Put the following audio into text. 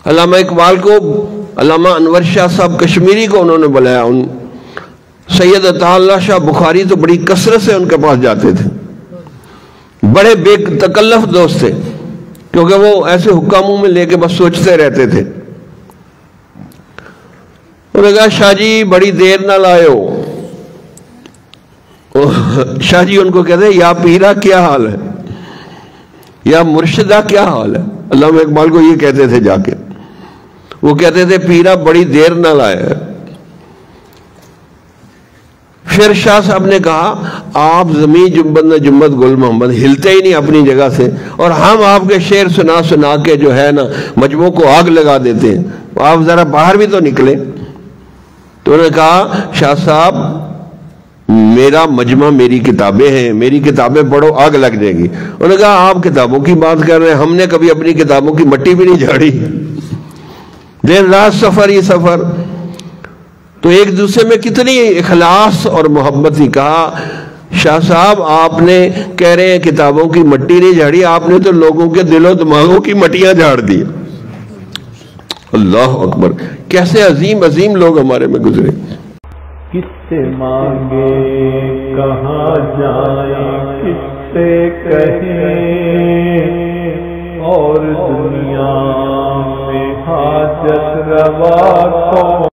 علامہ اقبال کو علامہ انور شاہ صاحب کشمیری کو انہوں نے بلایا. سید عطا اللہ شاہ بخاری تو بڑی کثرت سے ان کے پاس جاتے تھے، بڑے بے تکلف دوست تھے، کیونکہ وہ ایسے حکام منہ میں لے کے بس سوچتے رہتے تھے. انہوں نے کہا شاہ جی بڑی دیر نہ لائے ہو. شاہ جی ان کو کہتے ہیں یا پیرا کیا حال ہے، یا مرشدہ کیا حال ہے. علامہ اقبال کو یہ کہتے تھے جا کے. وہ کہتے تھے پیرا بڑی دیر نہ لائے. پھر شاہ صاحب نے کہا آپ زمین جنبت نہ جنبت گل محمد، ہلتے ہی نہیں اپنی جگہ سے، اور ہم آپ کے شعر سنا سنا کے جو ہے نا مجموع کو آگ لگا دیتے ہیں، آپ ذرا باہر بھی تو نکلے. تو انہوں نے کہا شاہ صاحب میرا مجمع میری کتابیں ہیں، میری کتابیں پڑھو آگ لگ جائے گی. انہوں نے کہا آپ کتابوں کی بات کر رہے ہیں، ہم نے کبھی اپنی کتابوں کی مٹی بھی نہیں جھاڑی، دن رات سفر ہی سفر. تو ایک دوسرے میں کتنی اخلاص اور محبت ہی. کہا شاہ صاحب آپ نے کہہ رہے ہیں کتابوں کی مٹی نہیں جھاڑی، آپ نے تو لوگوں کے دل و دماغوں کی مٹیاں جھاڑ دی. اللہ اکبر، کیسے عظیم عظیم لوگ ہمارے میں گزرے. کس سے مانگے کہاں جائیں، کس سے کہیں اور دنیا میں حاجت روا کو